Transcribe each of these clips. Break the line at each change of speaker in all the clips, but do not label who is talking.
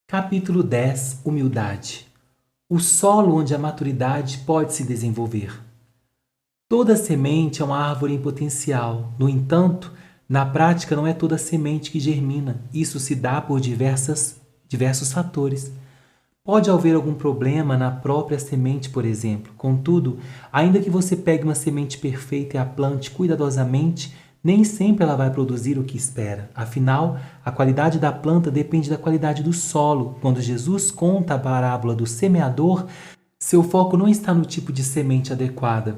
Capítulo 10. Humildade. O solo onde a maturidade pode se desenvolver. Toda semente é uma árvore em potencial. No entanto, na prática não é toda semente que germina. Isso se dá por diversos fatores. Pode haver algum problema na própria semente, por exemplo. Contudo, ainda que você pegue uma semente perfeita e a plante cuidadosamente, nem sempre ela vai produzir o que espera. Afinal, a qualidade da planta depende da qualidade do solo. Quando Jesus conta a parábola do semeador, seu foco não está no tipo de semente adequada,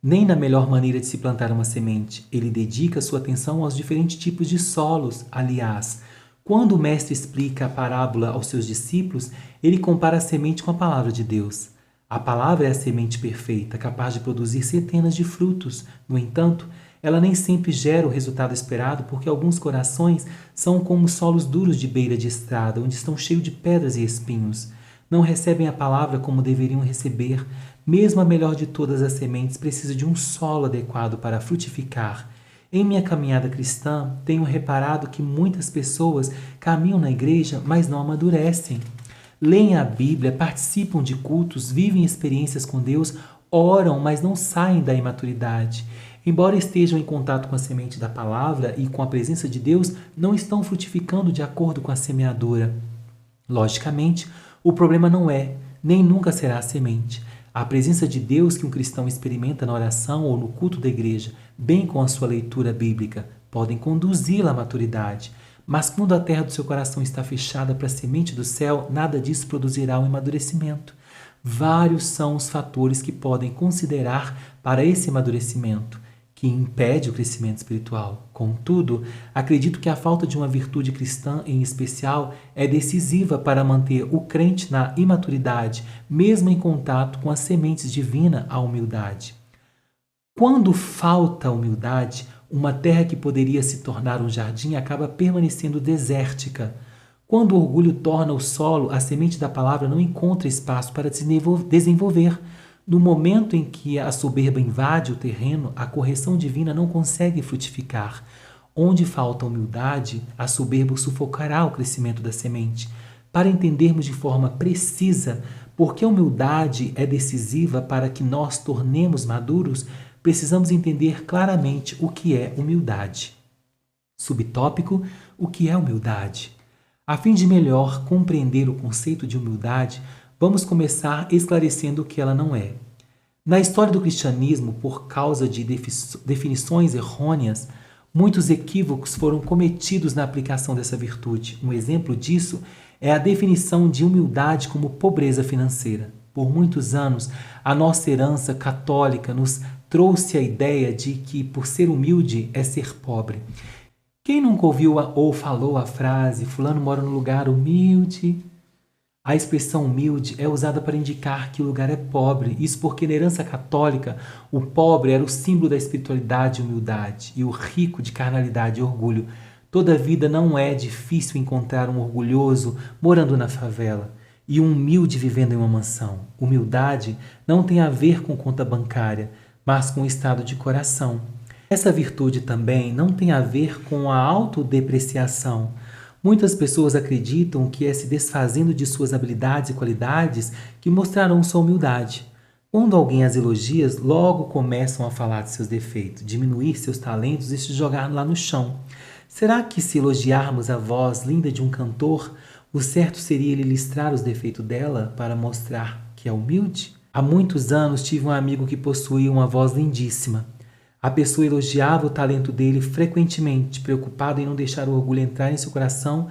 nem na melhor maneira de se plantar uma semente. Ele dedica sua atenção aos diferentes tipos de solos. Aliás, quando o mestre explica a parábola aos seus discípulos, ele compara a semente com a palavra de Deus. A palavra é a semente perfeita, capaz de produzir centenas de frutos. No entanto, ela nem sempre gera o resultado esperado porque alguns corações são como solos duros de beira de estrada, onde estão cheios de pedras e espinhos. Não recebem a palavra como deveriam receber. Mesmo a melhor de todas as sementes precisa de um solo adequado para frutificar. Em minha caminhada cristã, tenho reparado que muitas pessoas caminham na igreja, mas não amadurecem. Leem a Bíblia, participam de cultos, vivem experiências com Deus, oram, mas não saem da imaturidade. Embora estejam em contato com a semente da palavra e com a presença de Deus, não estão frutificando de acordo com a semeadura. Logicamente, o problema não é, nem nunca será a semente. A presença de Deus que um cristão experimenta na oração ou no culto da igreja, bem com a sua leitura bíblica, podem conduzi-la à maturidade. Mas quando a terra do seu coração está fechada para a semente do céu, nada disso produzirá um amadurecimento. Vários são os fatores que podem considerar para esse amadurecimento, que impede o crescimento espiritual. Contudo, acredito que a falta de uma virtude cristã em especial é decisiva para manter o crente na imaturidade, mesmo em contato com as sementes divinas, a humildade. Quando falta humildade, uma terra que poderia se tornar um jardim acaba permanecendo desértica. Quando o orgulho torna o solo, a semente da palavra não encontra espaço para desenvolver. No momento em que a soberba invade o terreno, a correção divina não consegue frutificar. Onde falta humildade, a soberba sufocará o crescimento da semente. Para entendermos de forma precisa porque a humildade é decisiva para que nós tornemos maduros, precisamos entender claramente o que é humildade. Subtópico: o que é humildade? A fim de melhor compreender o conceito de humildade, vamos começar esclarecendo o que ela não é. Na história do cristianismo, por causa de definições errôneas, muitos equívocos foram cometidos na aplicação dessa virtude. Um exemplo disso é a definição de humildade como pobreza financeira. Por muitos anos, a nossa herança católica nos trouxe a ideia de que, por ser humilde, é ser pobre. Quem nunca ouviu ou falou a frase "fulano mora num lugar humilde"? A expressão humilde é usada para indicar que o lugar é pobre. Isso porque na herança católica, o pobre era o símbolo da espiritualidade e humildade, e o rico de carnalidade e orgulho. Toda vida não é difícil encontrar um orgulhoso morando na favela e um humilde vivendo em uma mansão. Humildade não tem a ver com conta bancária, mas com estado de coração. Essa virtude também não tem a ver com a autodepreciação. Muitas pessoas acreditam que é se desfazendo de suas habilidades e qualidades que mostrarão sua humildade. Quando alguém as elogia, logo começam a falar de seus defeitos, diminuir seus talentos e se jogar lá no chão. Será que se elogiarmos a voz linda de um cantor, o certo seria ele listrar os defeitos dela para mostrar que é humilde? Há muitos anos tive um amigo que possuía uma voz lindíssima. A pessoa elogiava o talento dele frequentemente, preocupado em não deixar o orgulho entrar em seu coração.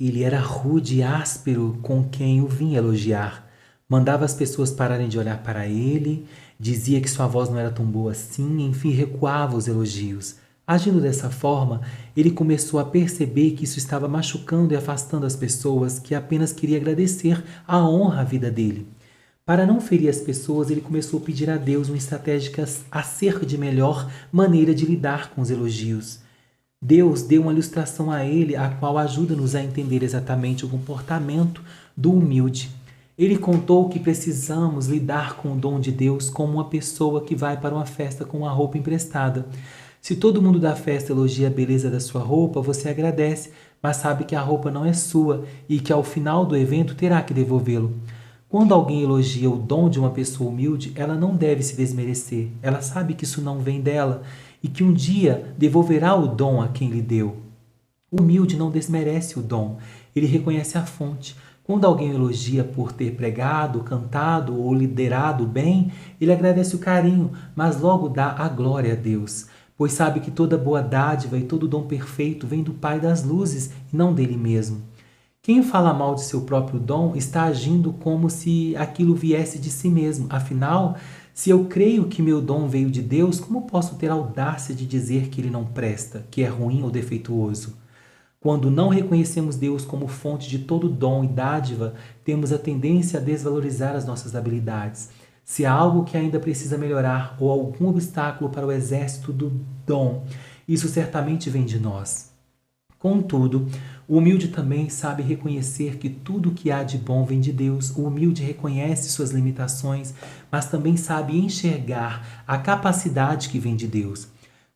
Ele era rude e áspero com quem o vinha elogiar. Mandava as pessoas pararem de olhar para ele, dizia que sua voz não era tão boa assim, enfim, recuava os elogios. Agindo dessa forma, ele começou a perceber que isso estava machucando e afastando as pessoas que apenas queria agradecer a honra à vida dele. Para não ferir as pessoas, ele começou a pedir a Deus uma estratégia acerca de melhor maneira de lidar com os elogios. Deus deu uma ilustração a ele, a qual ajuda-nos a entender exatamente o comportamento do humilde. Ele contou que precisamos lidar com o dom de Deus como uma pessoa que vai para uma festa com uma roupa emprestada. Se todo mundo da festa elogia a beleza da sua roupa, você agradece, mas sabe que a roupa não é sua e que ao final do evento terá que devolvê-lo. Quando alguém elogia o dom de uma pessoa humilde, ela não deve se desmerecer. Ela sabe que isso não vem dela e que um dia devolverá o dom a quem lhe deu. O humilde não desmerece o dom, ele reconhece a fonte. Quando alguém elogia por ter pregado, cantado ou liderado bem, ele agradece o carinho, mas logo dá a glória a Deus, pois sabe que toda boa dádiva e todo dom perfeito vem do Pai das luzes e não dele mesmo. Quem fala mal de seu próprio dom está agindo como se aquilo viesse de si mesmo. Afinal, se eu creio que meu dom veio de Deus, como posso ter audácia de dizer que ele não presta, que é ruim ou defeituoso? Quando não reconhecemos Deus como fonte de todo dom e dádiva, temos a tendência a desvalorizar as nossas habilidades. Se há algo que ainda precisa melhorar ou algum obstáculo para o exército do dom, isso certamente vem de nós. Contudo, o humilde também sabe reconhecer que tudo o que há de bom vem de Deus. O humilde reconhece suas limitações, mas também sabe enxergar a capacidade que vem de Deus.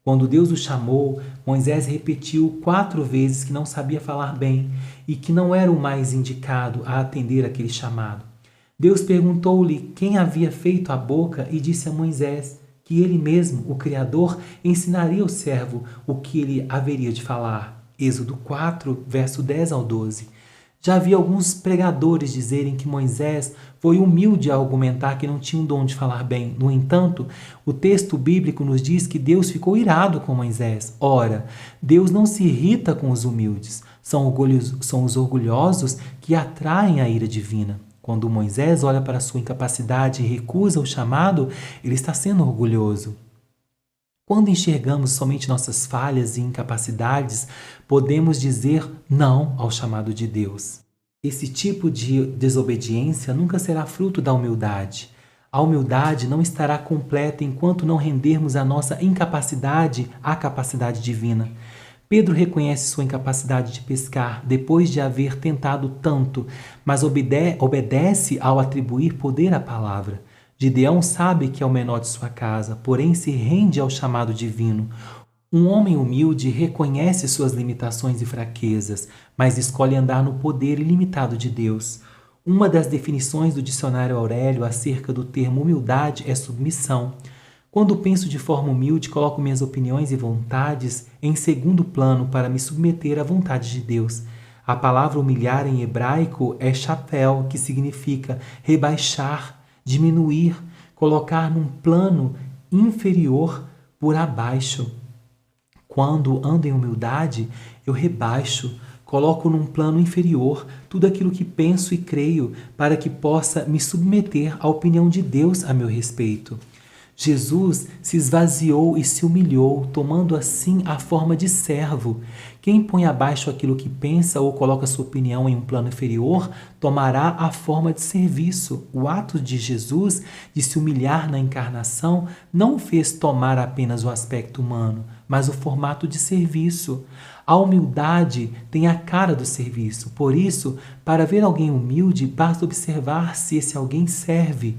Quando Deus o chamou, Moisés repetiu 4 vezes que não sabia falar bem e que não era o mais indicado a atender aquele chamado. Deus perguntou-lhe quem havia feito a boca e disse a Moisés que ele mesmo, o Criador, ensinaria ao servo o que ele haveria de falar. Êxodo 4, verso 10 ao 12. Já havia alguns pregadores dizerem que Moisés foi humilde ao argumentar que não tinha um dom de falar bem. No entanto, o texto bíblico nos diz que Deus ficou irado com Moisés. Ora, Deus não se irrita com os humildes. São os orgulhosos que atraem a ira divina. Quando Moisés olha para sua incapacidade e recusa o chamado, ele está sendo orgulhoso. Quando enxergamos somente nossas falhas e incapacidades, podemos dizer não ao chamado de Deus. Esse tipo de desobediência nunca será fruto da humildade. A humildade não estará completa enquanto não rendermos a nossa incapacidade à capacidade divina. Pedro reconhece sua incapacidade de pescar depois de haver tentado tanto, mas obedece ao atribuir poder à palavra. Gideão sabe que é o menor de sua casa, porém se rende ao chamado divino. Um homem humilde reconhece suas limitações e fraquezas, mas escolhe andar no poder ilimitado de Deus. Uma das definições do dicionário Aurélio acerca do termo humildade é submissão. Quando penso de forma humilde, coloco minhas opiniões e vontades em segundo plano para me submeter à vontade de Deus. A palavra humilhar em hebraico é shapel, que significa rebaixar, diminuir, colocar num plano inferior por abaixo. Quando ando em humildade, eu rebaixo, coloco num plano inferior tudo aquilo que penso e creio para que possa me submeter à opinião de Deus a meu respeito. Jesus se esvaziou e se humilhou, tomando assim a forma de servo. Quem põe abaixo aquilo que pensa ou coloca sua opinião em um plano inferior, tomará a forma de serviço. O ato de Jesus de se humilhar na encarnação não o fez tomar apenas o aspecto humano, mas o formato de serviço. A humildade tem a cara do serviço. Por isso, para ver alguém humilde, basta observar se esse alguém serve.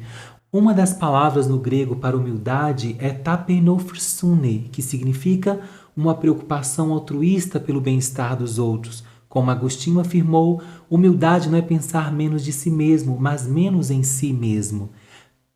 Uma das palavras no grego para humildade é tapeinosphrsune, que significa uma preocupação altruísta pelo bem-estar dos outros. Como Agostinho afirmou, humildade não é pensar menos de si mesmo, mas menos em si mesmo.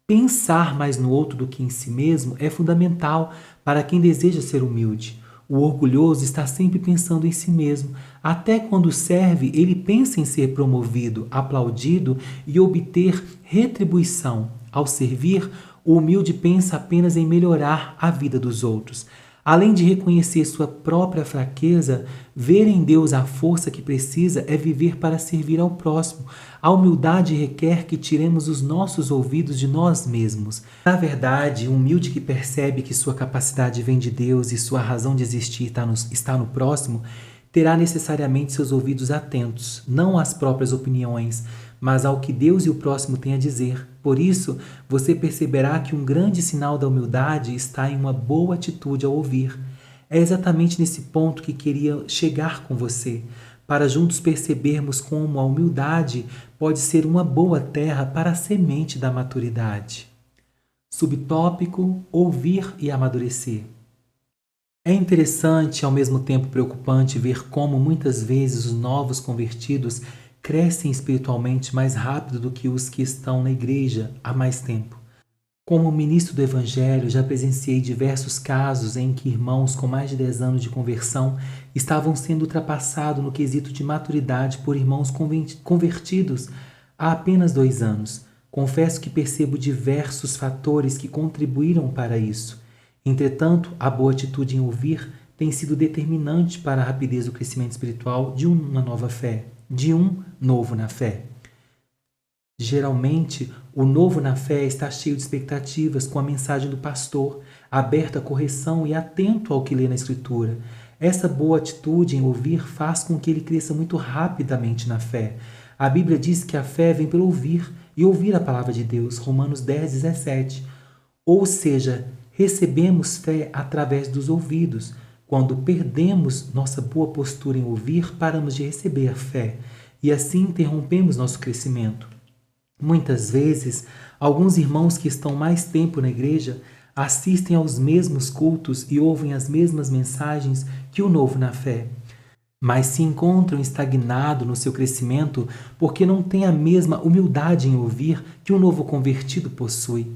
Pensar mais no outro do que em si mesmo é fundamental para quem deseja ser humilde. O orgulhoso está sempre pensando em si mesmo. Até quando serve, ele pensa em ser promovido, aplaudido e obter retribuição. Ao servir, o humilde pensa apenas em melhorar a vida dos outros. Além de reconhecer sua própria fraqueza, ver em Deus a força que precisa é viver para servir ao próximo. A humildade requer que tiremos os nossos ouvidos de nós mesmos. Na verdade, o humilde que percebe que sua capacidade vem de Deus e sua razão de existir está no próximo, terá necessariamente seus ouvidos atentos, não às próprias opiniões, mas ao que Deus e o próximo têm a dizer. Por isso, você perceberá que um grande sinal da humildade está em uma boa atitude ao ouvir. É exatamente nesse ponto que queria chegar com você, para juntos percebermos como a humildade pode ser uma boa terra para a semente da maturidade. Subtópico: ouvir e amadurecer. É interessante e ao mesmo tempo preocupante ver como muitas vezes os novos convertidos crescem espiritualmente mais rápido do que os que estão na igreja há mais tempo. Como ministro do Evangelho, já presenciei diversos casos em que irmãos com mais de 10 anos de conversão estavam sendo ultrapassados no quesito de maturidade por irmãos convertidos há apenas 2 anos. Confesso que percebo diversos fatores que contribuíram para isso. Entretanto, a boa atitude em ouvir tem sido determinante para a rapidez do crescimento espiritual de uma nova fé, de um novo na fé. Geralmente, o novo na fé está cheio de expectativas com a mensagem do pastor, aberto à correção e atento ao que lê na Escritura. Essa boa atitude em ouvir faz com que ele cresça muito rapidamente na fé. A Bíblia diz que a fé vem pelo ouvir e ouvir a palavra de Deus, Romanos 10:17. Ou seja, recebemos fé através dos ouvidos. Quando perdemos nossa boa postura em ouvir, paramos de receber fé e assim interrompemos nosso crescimento. Muitas vezes, alguns irmãos que estão mais tempo na igreja assistem aos mesmos cultos e ouvem as mesmas mensagens que o novo na fé, mas se encontram estagnados no seu crescimento porque não têm a mesma humildade em ouvir que o novo convertido possui.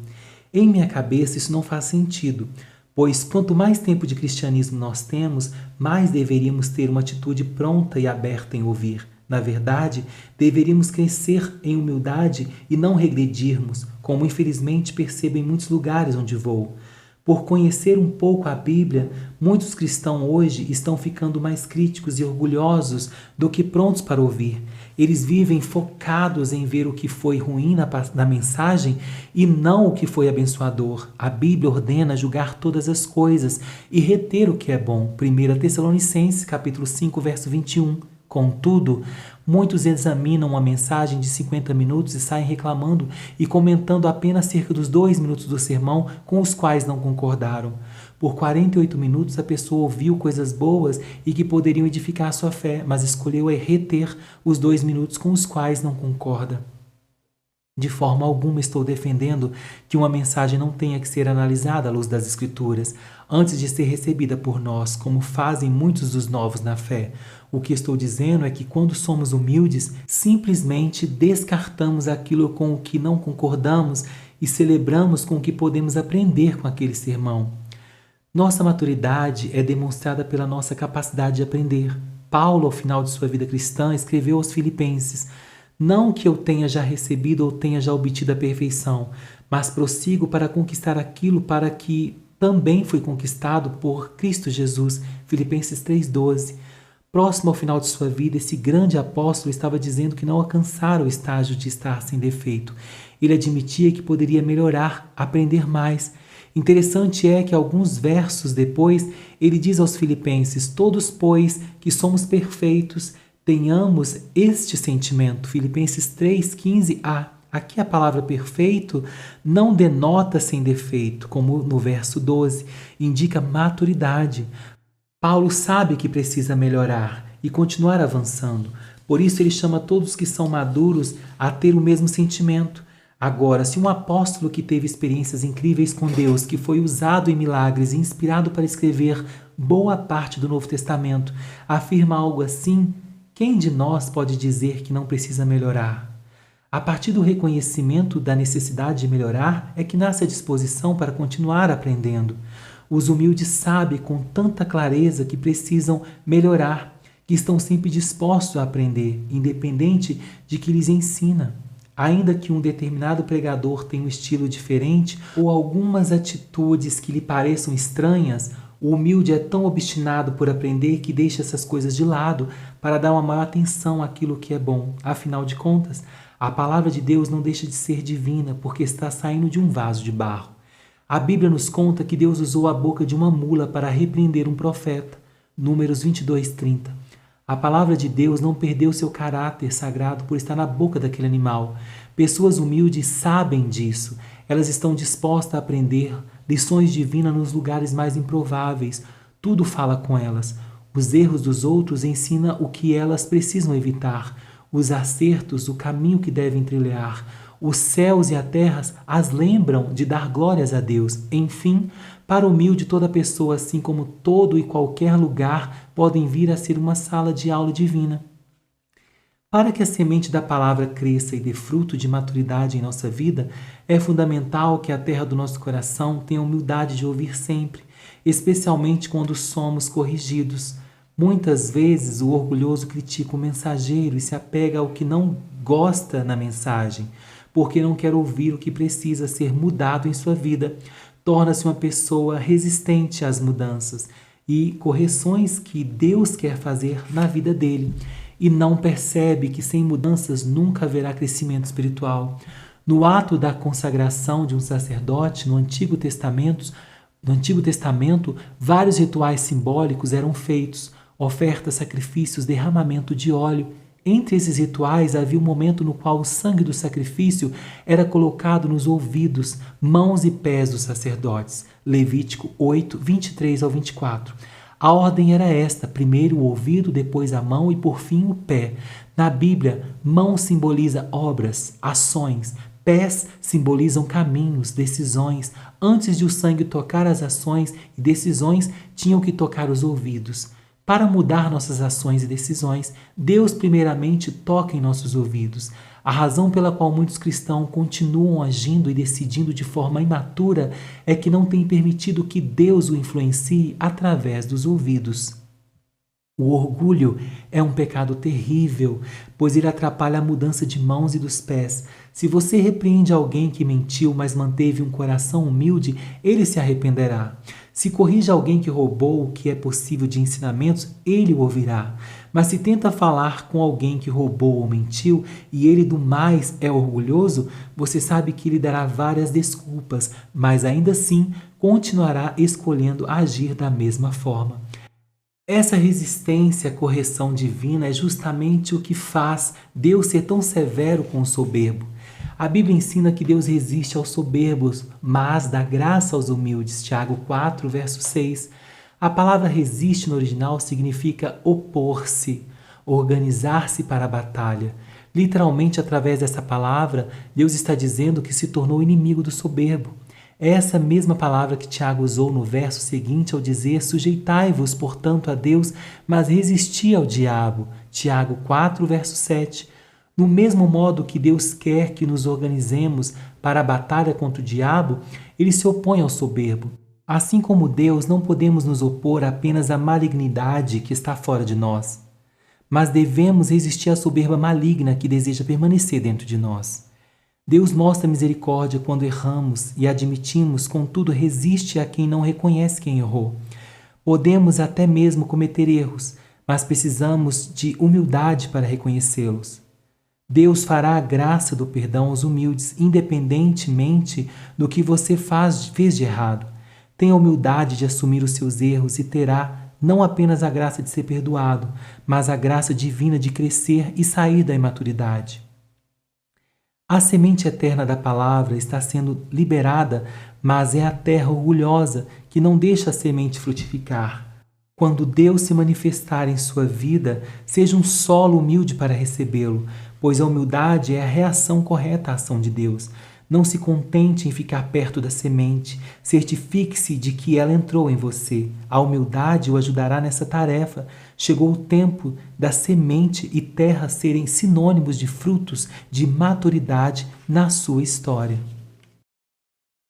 Em minha cabeça isso não faz sentido, pois quanto mais tempo de cristianismo nós temos, mais deveríamos ter uma atitude pronta e aberta em ouvir. Na verdade, deveríamos crescer em humildade e não regredirmos, como infelizmente percebo em muitos lugares onde vou. Por conhecer um pouco a Bíblia, muitos cristãos hoje estão ficando mais críticos e orgulhosos do que prontos para ouvir. Eles vivem focados em ver o que foi ruim na mensagem e não o que foi abençoador. A Bíblia ordena julgar todas as coisas e reter o que é bom. 1 Tessalonicenses, capítulo 5, verso 21. Contudo, muitos examinam uma mensagem de 50 minutos e saem reclamando e comentando apenas cerca dos 2 minutos do sermão com os quais não concordaram. Por 48 minutos a pessoa ouviu coisas boas e que poderiam edificar a sua fé, mas escolheu reter os 2 minutos com os quais não concorda. De forma alguma estou defendendo que uma mensagem não tenha que ser analisada à luz das Escrituras antes de ser recebida por nós, como fazem muitos dos novos na fé. O que estou dizendo é que quando somos humildes, simplesmente descartamos aquilo com o que não concordamos e celebramos com o que podemos aprender com aquele sermão. Nossa maturidade é demonstrada pela nossa capacidade de aprender. Paulo, ao final de sua vida cristã, escreveu aos Filipenses: não que eu tenha já recebido ou tenha já obtido a perfeição, mas prossigo para conquistar aquilo para que também fui conquistado por Cristo Jesus. Filipenses 3:12. Próximo ao final de sua vida, esse grande apóstolo estava dizendo que não alcançara o estágio de estar sem defeito. Ele admitia que poderia melhorar, aprender mais. Interessante é que alguns versos depois, ele diz aos Filipenses: todos, pois, que somos perfeitos, tenhamos este sentimento. Filipenses 3:15a. Aqui a palavra perfeito não denota sem defeito, como no verso 12, indica maturidade. Paulo sabe que precisa melhorar e continuar avançando. Por isso ele chama todos que são maduros a ter o mesmo sentimento. Agora, se um apóstolo que teve experiências incríveis com Deus, que foi usado em milagres e inspirado para escrever boa parte do Novo Testamento, afirma algo assim, quem de nós pode dizer que não precisa melhorar? A partir do reconhecimento da necessidade de melhorar é que nasce a disposição para continuar aprendendo. Os humildes sabem com tanta clareza que precisam melhorar, que estão sempre dispostos a aprender, independente de que lhes ensina. Ainda que um determinado pregador tenha um estilo diferente ou algumas atitudes que lhe pareçam estranhas, o humilde é tão obstinado por aprender que deixa essas coisas de lado para dar uma maior atenção àquilo que é bom. Afinal de contas, a palavra de Deus não deixa de ser divina porque está saindo de um vaso de barro. A Bíblia nos conta que Deus usou a boca de uma mula para repreender um profeta. Números 22:30. A palavra de Deus não perdeu seu caráter sagrado por estar na boca daquele animal. Pessoas humildes sabem disso. Elas estão dispostas a aprender lições divinas nos lugares mais improváveis. Tudo fala com elas. Os erros dos outros ensina o que elas precisam evitar. Os acertos, o caminho que devem trilhar. Os céus e a terra as lembram de dar glórias a Deus. Enfim, para o humilde, toda pessoa, assim como todo e qualquer lugar, podem vir a ser uma sala de aula divina. Para que a semente da palavra cresça e dê fruto de maturidade em nossa vida, é fundamental que a terra do nosso coração tenha a humildade de ouvir sempre, especialmente quando somos corrigidos. Muitas vezes o orgulhoso critica o mensageiro e se apega ao que não gosta na mensagem, porque não quer ouvir o que precisa ser mudado em sua vida. Torna-se uma pessoa resistente às mudanças e correções que Deus quer fazer na vida dele, e não percebe que sem mudanças nunca haverá crescimento espiritual. No ato da consagração de um sacerdote no Antigo Testamento, vários rituais simbólicos eram feitos: ofertas, sacrifícios, derramamento de óleo. Entre esses rituais havia um momento no qual o sangue do sacrifício era colocado nos ouvidos, mãos e pés dos sacerdotes. Levítico 8, 23 ao 24. A ordem era esta: primeiro o ouvido, depois a mão e por fim o pé. Na Bíblia, mão simboliza obras, ações. Pés simbolizam caminhos, decisões. Antes de o sangue tocar as ações e decisões, tinham que tocar os ouvidos. Para mudar nossas ações e decisões, Deus primeiramente toca em nossos ouvidos. A razão pela qual muitos cristãos continuam agindo e decidindo de forma imatura é que não têm permitido que Deus o influencie através dos ouvidos. O orgulho é um pecado terrível, pois ele atrapalha a mudança de mãos e dos pés. Se você repreende alguém que mentiu, mas manteve um coração humilde, ele se arrependerá. Se corrige alguém que roubou o que é possível de ensinamentos, ele o ouvirá. Mas se tenta falar com alguém que roubou ou mentiu e ele do mais é orgulhoso, você sabe que ele dará várias desculpas, mas ainda assim continuará escolhendo agir da mesma forma. Essa resistência à correção divina é justamente o que faz Deus ser tão severo com o soberbo. A Bíblia ensina que Deus resiste aos soberbos, mas dá graça aos humildes. Tiago 4, verso 6. A palavra resiste no original significa opor-se, organizar-se para a batalha. Literalmente, através dessa palavra, Deus está dizendo que se tornou inimigo do soberbo. É essa mesma palavra que Tiago usou no verso seguinte ao dizer: sujeitai-vos, portanto, a Deus, mas resisti ao diabo. Tiago 4, verso 7. No mesmo modo que Deus quer que nos organizemos para a batalha contra o diabo, ele se opõe ao soberbo. Assim como Deus, não podemos nos opor apenas à malignidade que está fora de nós, mas devemos resistir à soberba maligna que deseja permanecer dentro de nós. Deus mostra misericórdia quando erramos e admitimos, contudo, resiste a quem não reconhece quem errou. Podemos até mesmo cometer erros, mas precisamos de humildade para reconhecê-los. Deus fará a graça do perdão aos humildes, independentemente do que você fez de errado. Tenha a humildade de assumir os seus erros e terá não apenas a graça de ser perdoado, mas a graça divina de crescer e sair da imaturidade. A semente eterna da palavra está sendo liberada, mas é a terra orgulhosa que não deixa a semente frutificar. Quando Deus se manifestar em sua vida, seja um solo humilde para recebê-lo, pois a humildade é a reação correta à ação de Deus. Não se contente em ficar perto da semente, certifique-se de que ela entrou em você. A humildade o ajudará nessa tarefa. Chegou o tempo da semente e terra serem sinônimos de frutos de maturidade na sua história.